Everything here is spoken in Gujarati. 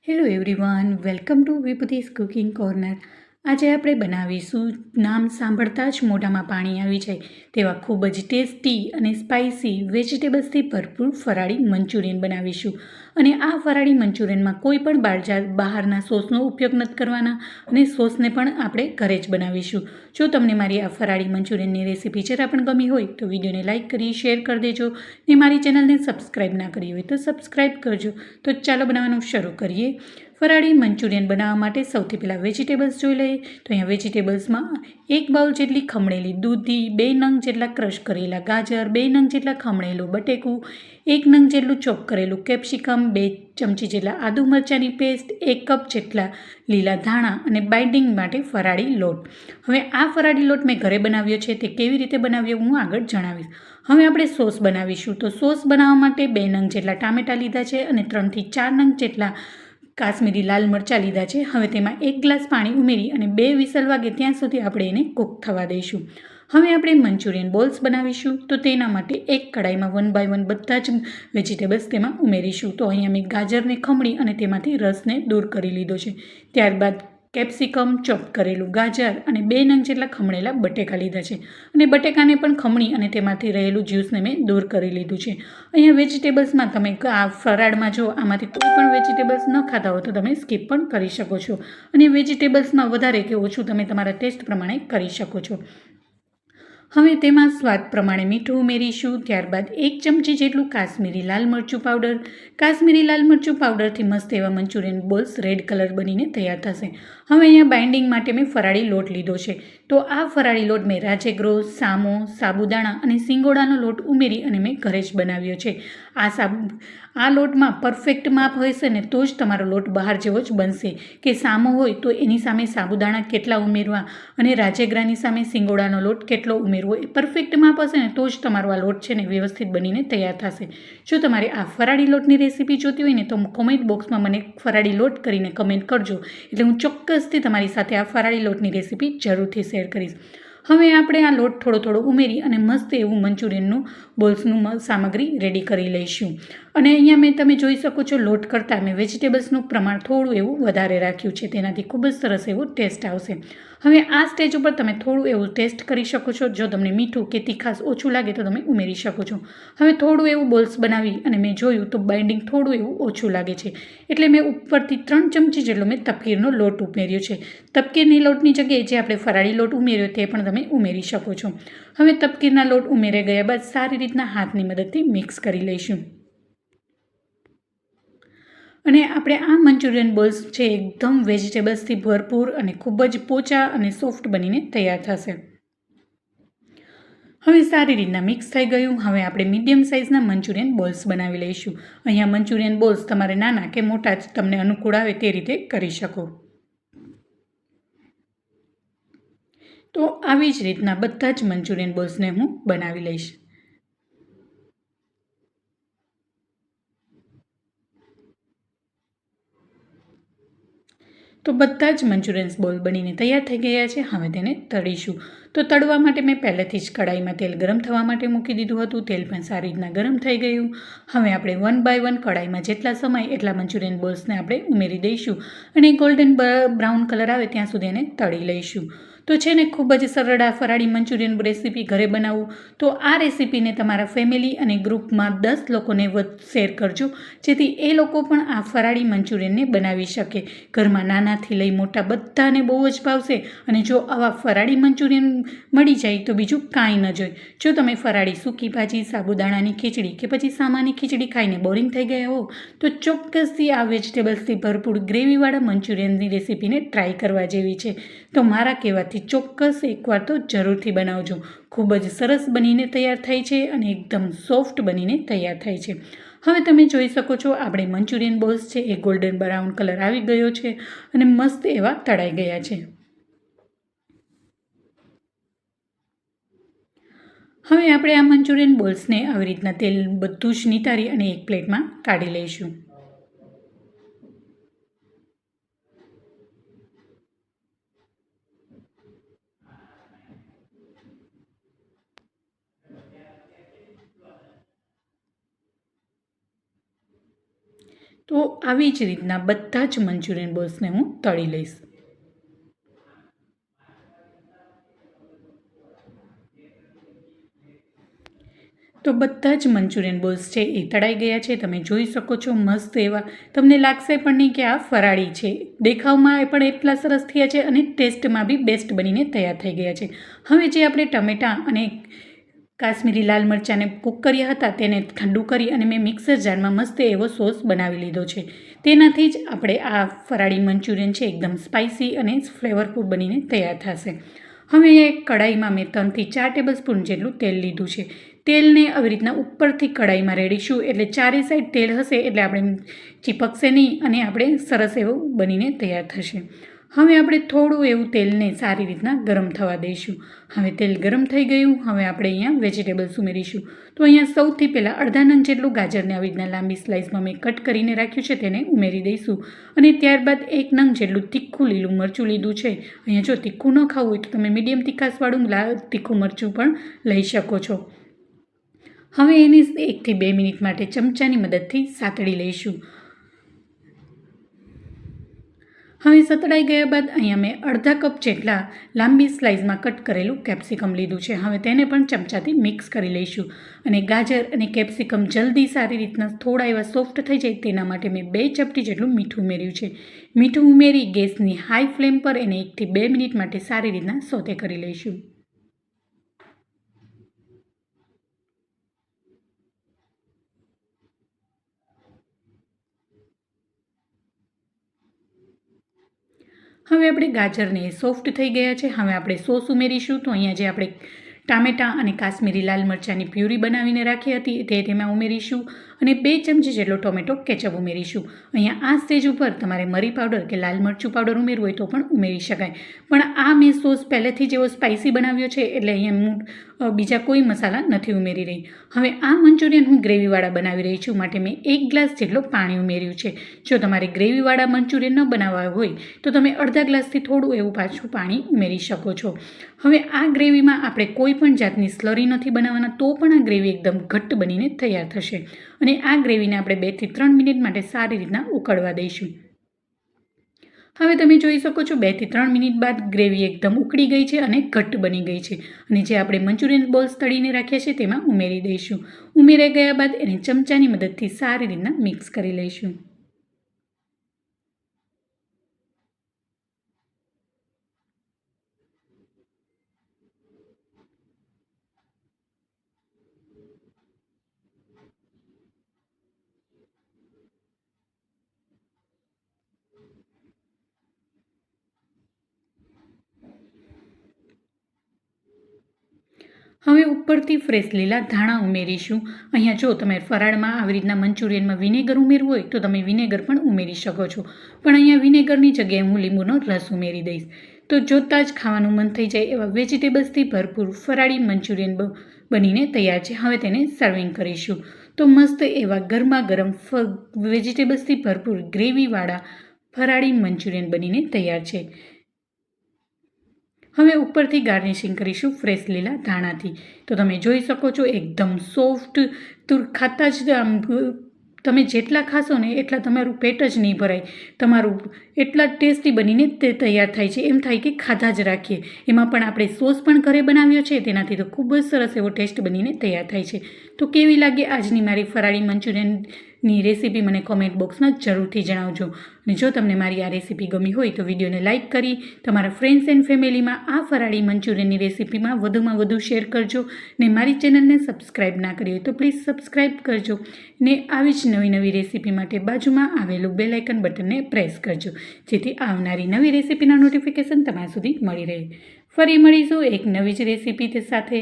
Hello everyone, welcome to વિભૂતિસ cooking corner. આજે આપણે બનાવીશું નામ સાંભળતા જ મોઢામાં પાણી આવી જાય તેવા ખૂબ જ ટેસ્ટી અને સ્પાઇસી વેજીટેબલ્સથી ભરપૂર ફરાળી મંચુરિયન બનાવીશું. અને આ ફરાળી મંચુરિયનમાં કોઈ પણ બહારના સોસનો ઉપયોગ નથી કરવાના અને સોસને પણ આપણે ઘરે જ બનાવીશું. જો તમને મારી આ ફરાળી મંચુરિયનની રેસીપી જરા પણ ગમી હોય તો વિડીયોને લાઇક કરી શેર કરી દેજો ને મારી ચેનલને સબસ્ક્રાઈબ ના કરી હોય તો સબસ્ક્રાઈબ કરજો. તો ચાલો બનાવવાનું શરૂ કરીએ. ફરાળી મંચુરિયન બનાવવા માટે સૌથી પહેલાં વેજીટેબલ્સ જોઈ લઈએ. તો અહીંયા વેજીટેબલ્સમાં 1 બાઉલ જેટલી ખમણેલી દૂધી, 2 નંગ જેટલા ક્રશ કરેલા ગાજર, 2 નંગ જેટલા ખમણેલું બટેકું, 1 નંગ જેટલું ચોપ કરેલું કેપ્સિકમ, 2 ચમચી જેટલા આદુ મરચાંની પેસ્ટ, 1 કપ જેટલા લીલા ધાણા અને બાઇન્ડિંગ માટે ફરાળી લોટ. હવે આ ફરાળી લોટ મેં ઘરે બનાવ્યો છે, તે કેવી રીતે બનાવ્યો હું આગળ જણાવીશ. હવે આપણે સોસ બનાવીશું. તો સોસ બનાવવા માટે 2 નંગ જેટલા ટામેટાં લીધા છે અને 3 થી 4 નંગ જેટલા કાશ્મીરી લાલ મરચાં લીધા છે. હવે તેમાં 1 ગ્લાસ પાણી ઉમેરી અને 2 વિસલ વાગે ત્યાં સુધી આપણે એને કૂક થવા દઈશું. હવે આપણે મંચુરિયન બોલ્સ બનાવીશું. તો તેના માટે એક કડાઈમાં 1 બાય 1 બધા જ વેજીટેબલ્સ તેમાં ઉમેરીશું. તો અહીંયા મેં ગાજરને ખમણી અને તેમાંથી રસને દૂર કરી લીધો છે. ત્યારબાદ કેપ્સિકમ, ચોપ કરેલું ગાજર અને 2 નંગ જેટલા ખમણેલા બટેકા લીધા છે અને બટેકાને પણ ખમણી અને તેમાંથી રહેલું જ્યુસને મેં દૂર કરી લીધું છે. અહીંયા વેજીટેબલ્સમાં તમે આ ફરાળમાં જો આમાંથી કોઈ પણ વેજીટેબલ્સ ન ખાતા હો તો તમે સ્કીપ પણ કરી શકો છો અને વેજીટેબલ્સમાં વધારે કે ઓછું તમે તમારા ટેસ્ટ પ્રમાણે કરી શકો છો. હવે તેમાં સ્વાદ પ્રમાણે મીઠું ઉમેરીશું. ત્યારબાદ 1 ચમચી જેટલું કાશ્મીરી લાલ મરચું પાવડર. કાશ્મીરી લાલ મરચું પાવડરથી મસ્ત એવા મંચુરિયન બોલ્સ રેડ કલર બનીને તૈયાર થશે. હવે અહીંયા બાઇન્ડિંગ માટે મેં ફરાળી લોટ લીધો છે. તો આ ફરાળી લોટ મેં રાજેગ્રો, સામો, સાબુદાણા અને સિંગોડાનો લોટ ઉમેરી અને મેં ઘરે જ બનાવ્યો છે. આ લોટમાં પરફેક્ટ માપ હશે ને તો જ તમારો લોટ બહાર જેવો જ બનશે. કે સામો હોય તો એની સામે સાબુદાણા કેટલા ઉમેરવા અને રાજેગ્રાની સામે સિંગોડાનો લોટ કેટલો ઉમેરવો, એ પરફેક્ટ માપ હશે ને તો જ તમારો આ લોટ છે ને વ્યવસ્થિત બનીને તૈયાર થશે. જો તમારે આ ફરાળી લોટની રેસીપી જોતી હોય ને તો કોમેન્ટ બોક્સમાં મને ફરાળી લોટ કરીને કમેન્ટ કરજો, એટલે હું ચોક્કસથી તમારી સાથે આ ફરાળી લોટની રેસીપી જરૂરથી શેર કરીશ. હવે આપણે આ લોટ થોડો થોડો ઉમેરી અને મસ્ત એવું મંચુરિયનનું બોલ્સનું સામગ્રી રેડી કરી લઈશું. અને અહીંયા તમે જોઈ શકો છો લોટ કરતાં મેં વેજીટેબલ્સનું પ્રમાણ થોડું એવું વધારે રાખ્યું છે, તેનાથી ખૂબ જ સરસ એવો ટેસ્ટ આવશે. હવે આ સ્ટેજ ઉપર તમે થોડું એવું ટેસ્ટ કરી શકો છો. જો તમને મીઠું કે તીખાશ ઓછું લાગે તો તમે ઉમેરી શકો છો. હવે થોડું એવું બોલ્સ બનાવી અને મેં જોયું તો બાઇન્ડિંગ થોડું એવું ઓછું લાગે છે, એટલે મેં ઉપરથી 3 ચમચી જેટલો મેં તપકીરનો લોટ ઉમેર્યો છે. તપકીરની લોટની જગ્યાએ જે આપણે ફરાળી લોટ ઉમેર્યો તે પણ તમે ઉમેરી શકો છો. હવે તપકીરના લોટ ઉમેરી ગયા બાદ સારી રીતના હાથની મદદથી મિક્સ કરી લઈશું. અને આપણે આ મંચુરિયન બોલ્સ છે એકદમ વેજીટેબલ્સથી ભરપૂર અને ખૂબ જ પોચા અને સોફ્ટ બનીને તૈયાર થશે. હવે સારી રીતના મિક્સ થઈ ગયું. હવે આપણે મીડિયમ સાઇઝના મંચુરિયન બોલ્સ બનાવી લઈશું. અહીંયા મંચુરિયન બોલ્સ તમારે નાના કે મોટા જ તમને અનુકૂળ આવે તે રીતે કરી શકો. તો આવી જ રીતના બધા જ મંચુરિયન બોલ્સને હું બનાવી લઈશ. તો બધા જ મંચુરિયન્સ બોલ બનીને તૈયાર થઈ ગયા છે. હવે તેને તળીશું. તો તળવા માટે મેં પહેલેથી જ કડાઈમાં તેલ ગરમ થવા માટે મૂકી દીધું હતું. તેલ પણ સારી રીતના ગરમ થઈ ગયું. હવે આપણે 1 બાય 1 કડાઈમાં જેટલા સમાય એટલા મંચુરિયન બોલ્સને આપણે ઉમેરી દઈશું અને ગોલ્ડન બ્રાઉન કલર આવે ત્યાં સુધી એને તળી લઈશું. તો છે ને ખૂબ જ સરળ આ ફરાળી મંચુરિયન રેસીપી ઘરે બનાવવું. તો આ રેસીપીને તમારા ફેમિલી અને ગ્રુપમાં 10 લોકોને શેર કરજો, જેથી એ લોકો પણ આ ફરાળી મંચુરિયનને બનાવી શકે. ઘરમાં નાનાથી લઈ મોટા બધાને બહુ જ ભાવશે. અને જો આવા ફરાળી મંચુરિયન મળી જાય તો બીજું કાંઈ ન જોઈએ. જો તમે ફરાળી સૂકી ભાજી, સાબુદાણાની ખીચડી કે પછી સામાની ખીચડી ખાઈને બોરિંગ થઈ ગયા હો તો ચોક્કસથી આ વેજીટેબલ્સથી ભરપૂર ગ્રેવીવાળા મંચુરિયનની રેસીપીને ટ્રાય કરવા જેવી છે. તો મારા કહેવાથી ચોક્કસ એકવાર તો જરૂરથી બનાવજો. ખૂબ જ સરસ બનીને તૈયાર થાય છે અને એકદમ સોફ્ટ બનીને તૈયાર થાય છે. હવે તમે જોઈ શકો છો આપણે મંચુરિયન બોલ્સ છે એ ગોલ્ડન બ્રાઉન કલર આવી ગયો છે અને મસ્ત એવા તળાઈ ગયા છે. હવે આપણે આ મંચુરિયન બોલ્સને આવી રીતના તેલ બધું જ નિતારી અને એક પ્લેટમાં કાઢી લઈશું. તો આવી જ રીતના બધા જ મંચુરિયન બોલ્સને હું તળી લઈશ. તો બધા જ મંચુરિયન બોલ્સ છે એ તળાઈ ગયા છે. તમે જોઈ શકો છો મસ્ત એવા. તમને લાગશે પણ નહીં કે આ ફરાળી છે. દેખાવમાં પણ એટલા સરસ થયા છે અને ટેસ્ટમાં બી બેસ્ટ બનીને તૈયાર થઈ ગયા છે. હવે જે આપણે ટમેટાં અને કાશ્મીરી લાલ મરચાંને કૂક કર્યા હતા તેને ઠંડુ કરી અને મેં મિક્સર જારમાં મસ્ત એવો સોસ બનાવી લીધો છે. તેનાથી જ આપણે આ ફરાળી મંચુરિયન છે એકદમ સ્પાઇસી અને ફ્લેવરફુલ બનીને તૈયાર થશે. હવે એક કઢાઈમાં મેં 3 થી 4 ટેબલસ્પૂન જેટલું તેલ લીધું છે. તેલને આવી રીતના ઉપરથી કઢાઈમાં રેડીશું એટલે ચારે સાઈડ તેલ હશે એટલે આપણે ચીપકશે નહીં અને આપણે સરસ એવું બનીને તૈયાર થશે. હવે આપણે થોડું એવું તેલને સારી રીતના ગરમ થવા દઈશું. હવે તેલ ગરમ થઈ ગયું. હવે આપણે અહીંયા વેજીટેબલ્સ ઉમેરીશું. તો અહીંયા સૌથી પહેલાં અડધા નંગ જેટલું ગાજરને આવી રીતના લાંબી સ્લાઇસમાં મેં કટ કરીને રાખ્યું છે તેને ઉમેરી દઈશું. અને ત્યારબાદ 1 નંગ જેટલું તીખું લીલું મરચું લીધું છે. અહીંયા જો તીખું ન ખાવું હોય તો તમે મીડિયમ તીખાસવાળું તીખું મરચું પણ લઈ શકો છો. હવે એને 1 થી 2 મિનિટ માટે ચમચાની મદદથી સાતળી લઈશું. હવે સતળાઈ ગયા બાદ અહીંયા મેં અડધા કપ જેટલા લાંબી સ્લાઇસમાં કટ કરેલું કેપ્સિકમ લીધું છે. હવે તેને પણ ચમચાથી મિક્સ કરી લઈશું. અને ગાજર અને કેપ્સિકમ જલ્દી સારી રીતના થોડા એવા સોફ્ટ થઈ જાય તેના માટે મેં 2 ચપટી જેટલું મીઠું ઉમેર્યું છે. મીઠું ઉમેરી ગેસની હાઈ ફ્લેમ પર એને 1 થી 2 મિનિટ માટે સારી રીતના સોતે કરી લઈશું. હવે આપણે ગાજરને સોફ્ટ થઈ ગયા છે. હવે આપણે સોસ ઉમેરીશું. તો અહીંયા જે આપણે ટામેટાં અને કાશ્મીરી લાલ મરચાંની પ્યુરી બનાવીને રાખી હતી તે તેમાં ઉમેરીશું અને 2 ચમચી જેટલો ટોમેટો કેચઅપ ઉમેરીશું. અહીંયા આ સ્ટેજ ઉપર તમારે મરી પાવડર કે લાલ મરચું પાવડર ઉમેરવું હોય તો પણ ઉમેરી શકાય. પણ આ મેં સોસ પહેલેથી જેવો સ્પાઇસી બનાવ્યો છે એટલે અહીંયા હું બીજા કોઈ મસાલા નથી ઉમેરી રહી. હવે આ મંચુરિયન હું ગ્રેવીવાળા બનાવી રહી છું માટે મેં 1 ગ્લાસ જેટલો પાણી ઉમેર્યું છે. જો તમારે ગ્રેવીવાળા મંચુરિયન ન બનાવવા હોય તો તમે અડધા ગ્લાસથી થોડું એવું પાછું પાણી ઉમેરી શકો છો. હવે આ ગ્રેવીમાં આપણે કોઈ પણ જાતની સ્લરી નથી બનાવવાના તો પણ આ ગ્રેવી એકદમ ઘટ્ટ બનીને તૈયાર થશે. અને આ ગ્રેવીને આપણે 2 થી 3 મિનિટ માટે સારી રીતના ઉકળવા દઈશું. હવે તમે જોઈ શકો છો 2 થી 3 મિનિટ બાદ ગ્રેવી એકદમ ઉકળી ગઈ છે અને ઘટ્ટ બની ગઈ છે. અને જે આપણે મંચુરિયન બોલ્સ તળીને રાખ્યા છે તેમાં ઉમેરી દઈશું. ઉમેરાઈ ગયા બાદ એને ચમચાની મદદથી સારી રીતના મિક્સ કરી લઈશું. હવે ઉપરથી ફ્રેશ લીલા ધાણા ઉમેરીશું. અહીંયા જો તમે ફરાળમાં આવી રીતના મંચુરિયનમાં વિનેગર ઉમેરવું હોય તો તમે વિનેગર પણ ઉમેરી શકો છો. પણ અહીંયા વિનેગરની જગ્યાએ હું લીંબુનો રસ ઉમેરી દઈશ. તો જોતાં જ ખાવાનું મન થઈ જાય એવા વેજીટેબલ્સથી ભરપૂર ફરાળી મંચુરિયન બનીને તૈયાર છે. હવે તેને સર્વિંગ કરીશું. તો મસ્ત એવા ગરમા ગરમ વેજીટેબલ્સથી ભરપૂર ગ્રેવીવાળા ફરાળી મંચુરિયન બનીને તૈયાર છે. હવે ઉપરથી ગાર્નિશિંગ કરીશું ફ્રેશ લીલા ધાણાથી. તો તમે જોઈ શકો છો એકદમ સોફ્ટ. તો ખાતા જ તમે જેટલા ખાશો ને એટલા તમારું પેટ જ નહીં ભરાય. તમારું એટલા ટેસ્ટી બનીને તે તૈયાર થાય છે. એમ થાય કે ખાધા જ રાખીએ. એમાં પણ આપણે સોસ પણ ઘરે બનાવ્યો છે તેનાથી તો ખૂબ જ સરસ એવો ટેસ્ટ બનીને તૈયાર થાય છે. તો કેવી લાગે આજની મારી ફરાળી મંચુરિયનની રેસીપી મને કોમેન્ટ બોક્સમાં જરૂરથી જણાવજો. અને જો તમને મારી આ રેસીપી ગમી હોય તો વિડીયોને લાઇક કરી તમારા ફ્રેન્ડ્સ એન્ડ ફેમિલીમાં આ ફરાળી મંચુરિયનની રેસીપીમાં વધુમાં વધુ શેર કરજો. ને મારી ચેનલને સબસ્ક્રાઈબ ના કરી હોય તો પ્લીઝ સબસ્ક્રાઈબ કરજો. ને આવી જ નવી રેસીપી માટે બાજુમાં આવેલું બેલ આઇકન બટનને પ્રેસ કરજો જેથી આવનારી નવી રેસીપીના નોટિફિકેશન તમારા સુધી મળી રહે. ફરી મળીશું એક નવી જ રેસીપી સાથે.